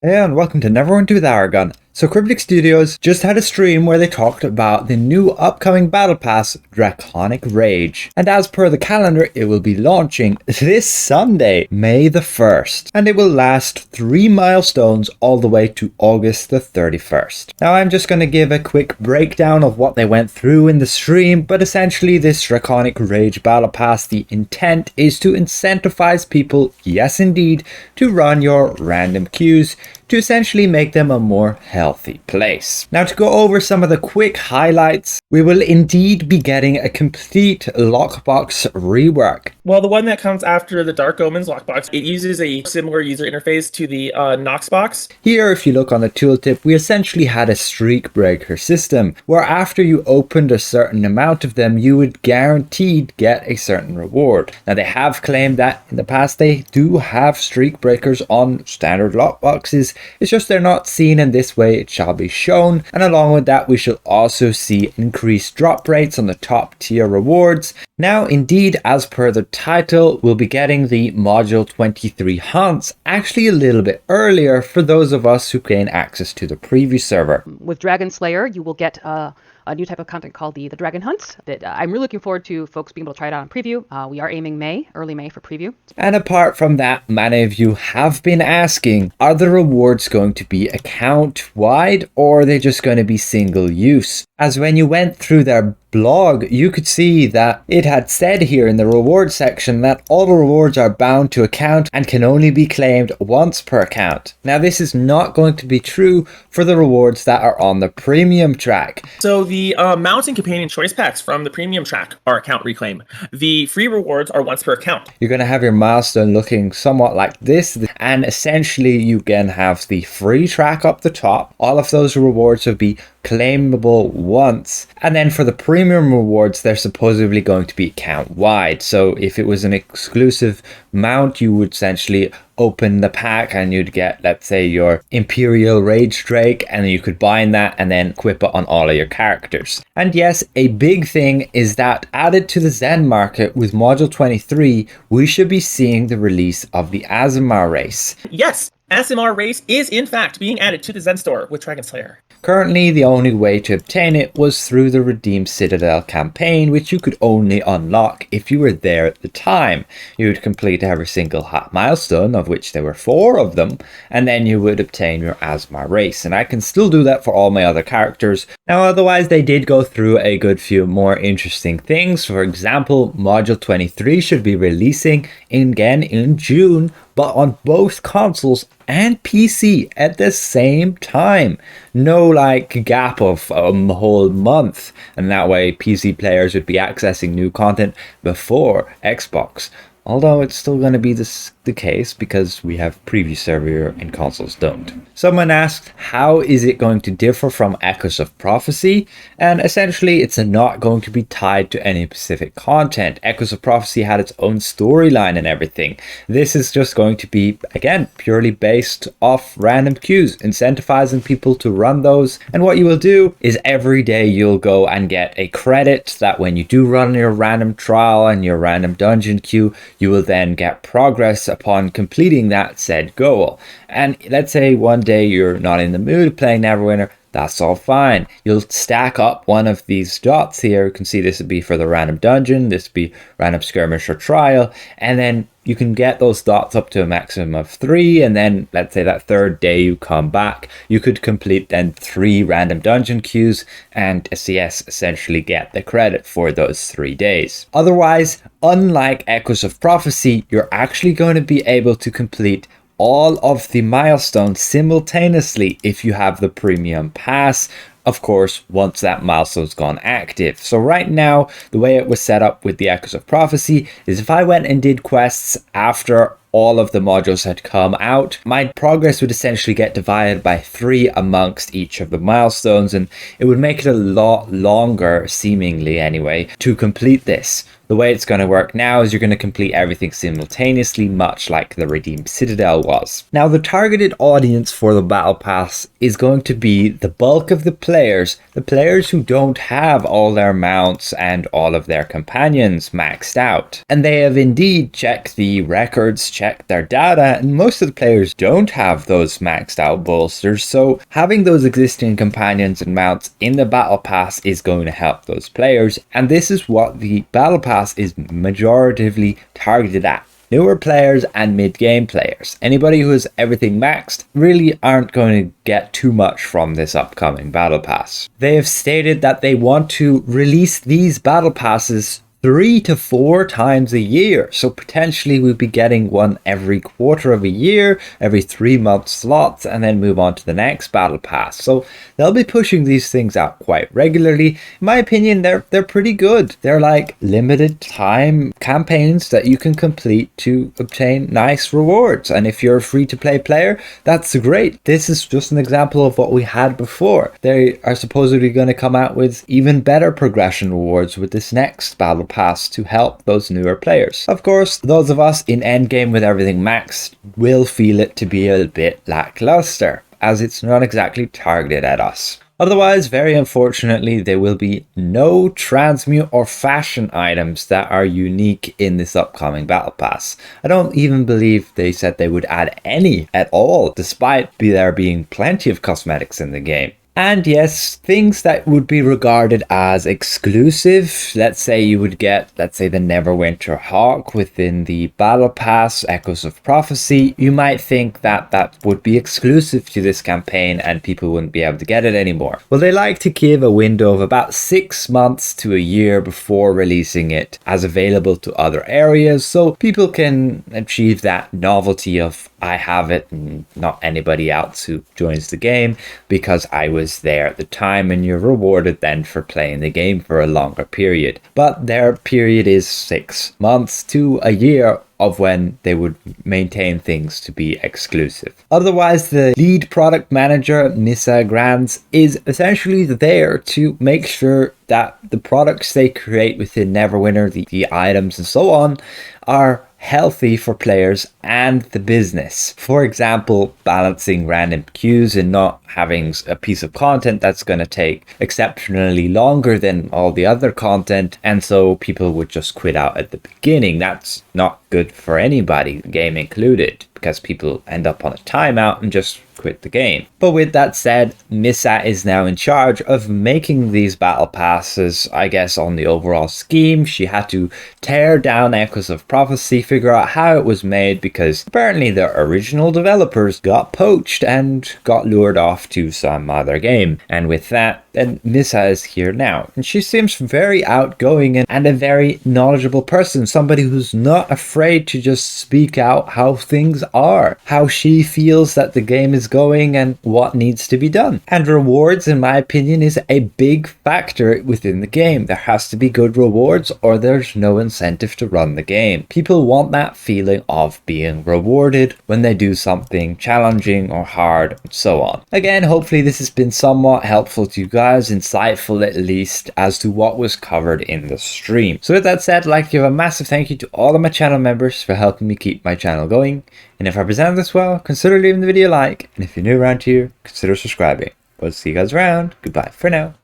Hey, and welcome to Neverwinter with Aragon. So Cryptic Studios just had a stream where they talked about the new upcoming battle pass, Draconic Rage. And as per the calendar, it will be launching this Sunday, May the 1st. And it will last 3 milestones all the way to August the 31st. Now I'm just going to give a quick breakdown of what they went through in the stream, but essentially this Draconic Rage Battle Pass, the intent is to incentivize people, yes indeed, to run your random queues to essentially make them a more healthy place. Now, to go over some of the quick highlights, we will indeed be getting a complete Lockbox rework. Well, the one that comes after the Dark Omens Lockbox, it uses a similar user interface to the Knox Box. Here, if you look on the tooltip, we essentially had a streak breaker system, where after you opened a certain amount of them, you would guaranteed get a certain reward. Now, they have claimed that in the past they do have streak breakers on standard lockboxes. It's just they're not seen in this way, it shall be shown. And along with that, we shall also see increased drop rates on the top tier rewards. Now, indeed, as per the title, we'll be getting the Module 23 Hunts actually a little bit earlier for those of us who gain access to the preview server. With Dragon Slayer, you will get a new type of content called the Dragon Hunts that I'm really looking forward to folks being able to try it out on preview. We are aiming early May for preview. And apart from that, many of you have been asking, are the rewards going to be account wide or are they just going to be single use? As when you went through their blog, you could see that it had said here in the reward section that all the rewards are bound to account and can only be claimed once per account. Now, this is not going to be true for the rewards that are on the premium track. So the mount and companion choice packs from the premium track are account reclaim. The free rewards are once per account. You're going to have your milestone looking somewhat like this, and essentially you can have the free track up the top. All of those rewards will be claimable once, and then for the premium rewards they're supposedly going to be account wide. So if it was an exclusive mount, you would essentially open the pack and you'd get, let's say, your Imperial Rage Drake, and you could bind that and then equip it on all of your characters. And yes, a big thing is that added to the Zen market with Module 23, we should be seeing the release of the Aasimar Race. Yes, Aasimar Race is in fact being added to the Zen store with Dragon Slayer. Currently, the only way to obtain it was through the Redeem Citadel campaign, which you could only unlock if you were there at the time. You would complete every single milestone, of which there were 4 of them, and then you would obtain your Aasimar Race. And I can still do that for all my other characters. Now, otherwise, they did go through a good few more interesting things. For example, Module 23 should be releasing again in June, but on both consoles and PC at the same time. No gap of a whole month, and that way PC players would be accessing new content before Xbox. Although it's still going to be the case because we have preview server and consoles don't. Someone asked, how is it going to differ from Echoes of Prophecy? And essentially, it's not going to be tied to any specific content. Echoes of Prophecy had its own storyline and everything. This is just going to be, again, purely based off random queues, incentivizing people to run those. And what you will do is every day you'll go and get a credit that when you do run your random trial and your random dungeon queue, you will then get progress upon completing that said goal. And let's say one day you're not in the mood playing Neverwinter, that's all fine. You'll stack up one of these dots here. You can see this would be for the random dungeon, this would be random skirmish or trial, and then you can get those dots up to a maximum of 3, and then let's say that third day you come back, you could complete then 3 random dungeon queues and SCS essentially get the credit for those 3 days. Otherwise, unlike Echoes of Prophecy, you're actually going to be able to complete all of the milestones simultaneously if you have the premium pass, of course, once that milestone's gone active. So right now, the way it was set up with the Echoes of Prophecy is if I went and did quests after all of the modules had come out, my progress would essentially get divided by 3 amongst each of the milestones, and it would make it a lot longer, seemingly anyway, to complete this. The way it's going to work now is you're going to complete everything simultaneously, much like the Redeemed Citadel was. Now, the targeted audience for the Battle Pass is going to be the bulk of the players who don't have all their mounts and all of their companions maxed out. And they have indeed checked the records, checked their data, and most of the players don't have those maxed out bolsters, so having those existing companions and mounts in the Battle Pass is going to help those players, and this is what the Battle Pass is majoritively targeted at. Newer players and mid-game players. Anybody who has everything maxed really aren't going to get too much from this upcoming Battle Pass. They have stated that they want to release these Battle Passes 3 to 4 times a year, so potentially we'll be getting one every quarter of a year, every 3-month slots, and then move on to the next Battle Pass. So they'll be pushing these things out quite regularly. In my opinion, they're pretty good. They're like limited time campaigns that you can complete to obtain nice rewards, and if you're a free-to-play player, that's great. This is just an example of what we had before. They are supposedly going to come out with even better progression rewards with this next Battle Pass to help those newer players. Of course, those of us in endgame with everything maxed will feel it to be a bit lackluster, as it's not exactly targeted at us. Otherwise, very unfortunately, there will be no transmute or fashion items that are unique in this upcoming Battle Pass. I don't even believe they said they would add any at all, despite there being plenty of cosmetics in the game. And yes, things that would be regarded as exclusive, let's say you would get, the Neverwinter Hawk within the Battle Pass, Echoes of Prophecy, you might think that that would be exclusive to this campaign and people wouldn't be able to get it anymore. Well, they like to give a window of about 6 months to a year before releasing it as available to other areas, so people can achieve that novelty of I have it and not anybody else who joins the game because I was there at the time, and you're rewarded then for playing the game for a longer period. But their period is 6 months to a year of when they would maintain things to be exclusive. Otherwise, the lead product manager, Misa Ganz, is essentially there to make sure that the products they create within Neverwinter, the items and so on, are healthy for players and the business. For example, balancing random queues and not having a piece of content that's going to take exceptionally longer than all the other content, and so people would just quit out at the beginning. That's not good for anybody, game included, because people end up on a timeout and just quit the game. But with that said, Misa is now in charge of making these battle passes, I guess, on the overall scheme. She had to tear down Echoes of Prophecy, figure out how it was made, because apparently the original developers got poached and got lured off to some other game. And with that, then Misa is here now. And she seems very outgoing and a very knowledgeable person, somebody who's not afraid to just speak out how things are, how she feels that the game is going and what needs to be done. And rewards, in my opinion, is a big factor within the game. There has to be good rewards or there's no incentive to run the game. People want that feeling of being rewarded when they do something challenging or hard and so on. Again, hopefully this has been somewhat helpful to you guys, insightful at least, as to what was covered in the stream. So with that said, I'd like to give a massive thank you to all of my channel members for helping me keep my channel going. And if I presented this well, consider leaving the video a like. And if you're new around here, consider subscribing. We'll see you guys around. Goodbye for now.